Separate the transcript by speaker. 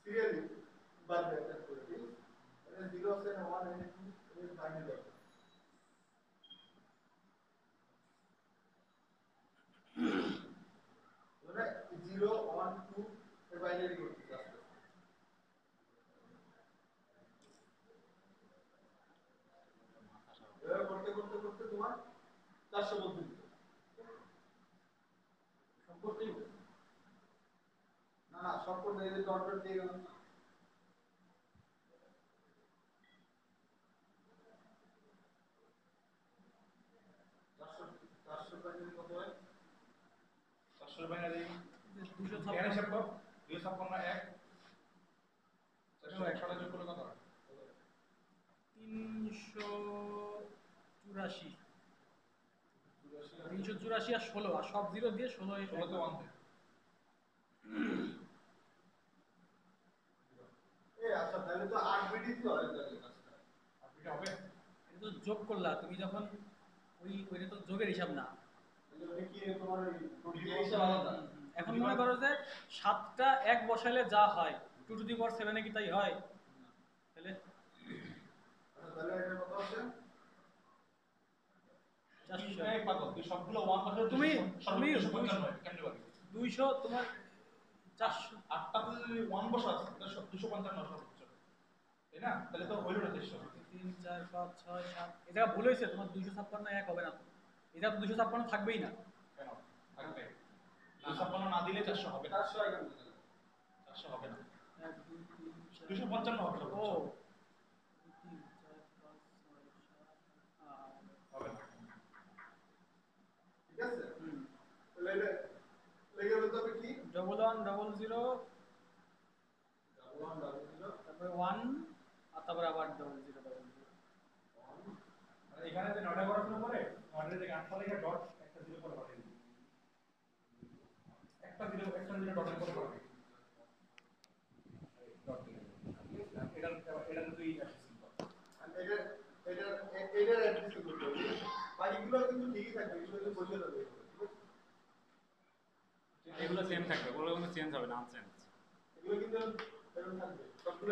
Speaker 1: serially বাড়বে একটা করে ঠিক আছে 0 আছে না 1 এনে এর বাইনারি হবে মানে 0 1 2 এর বাইনারি করতে আসবে এভাবে করতে করতে করতে তোমার 400 বদলে দিতে সব করতেই হবে না না সব করতে এই যে ডট ডট দিয়ে গেলাম না 400 বাইনারি কত হয় 400 বাইনারি 256 এর হিসাব কর 256 1 400 1 সাথে যোগ করলে কত হয়
Speaker 2: 384 384 আর 16 আর সব জিরো দিয়ে 16
Speaker 1: তে 1 দেয় আচ্ছা তাহলে তো 8 বিটই তো হয় তাহলে কাজটা 8 বিট হবে
Speaker 2: এটা তো যোগ করলা তুমি যখন ওইটা তো যোগের হিসাব না
Speaker 1: তাহলে কি তোমার ওই হিসাব আলাদা
Speaker 2: এখন মনে করো যে 7টা 1 বসাইলে যা হয় 2 টু দি পাওয়ার 7 এ কি তাই হয় তাহলে
Speaker 1: আচ্ছা তাহলে এটা কত আছে
Speaker 2: 400
Speaker 1: এই পাগল তুই সবগুলো 1 বসালে
Speaker 2: তুমি
Speaker 1: 255 কেমনে পারবি
Speaker 2: 200 তোমার 400
Speaker 1: 8টা তুই 1 বসাস তাহলে 255 সর্বোচ্চ তাই না তাহলে তো হইল না 300
Speaker 2: 3 4 5 6 7 এটা ভুল হয়েছে তোমার 256 এক হবে না তো এটা তো 256 থাকবেই না
Speaker 1: কেন থাকবে 256 না দিলে 400 হবে 400 আগে 400 হবে না
Speaker 2: 1 2 3 4
Speaker 1: 255 হবে
Speaker 2: ও
Speaker 1: সর্বোচ্চ
Speaker 2: 3 4 5 6 7
Speaker 1: হবে না ঠিক আছে তাহলে এটা লেগে বলতে হবে কি
Speaker 2: 1100
Speaker 1: 1 0
Speaker 2: তারপরে 1 আর তারপরে আবার 0000
Speaker 1: মানে এখানে যে 9টা পড়াশোনা করে 9টার যে গান পড়ে ডট একটা 0 করে পাঠিয়ে দিই একটা 0 ডটের করে পাঠিয়ে দিই ডট এটা তুই অ্যাড্রেসিং কর এটা এটা এটার অ্যাড্রেসিং করতে হবে বাকিগুলো কিন্তু ঠিকই থাকবে এগুলো বসে যাবে
Speaker 3: এগুলো সেম থাকবে ওগুলো কোনো চেঞ্জ হবে না আনচেঞ্জ
Speaker 1: এগুলো কিন্তু এরকম থাকবে সবগুলো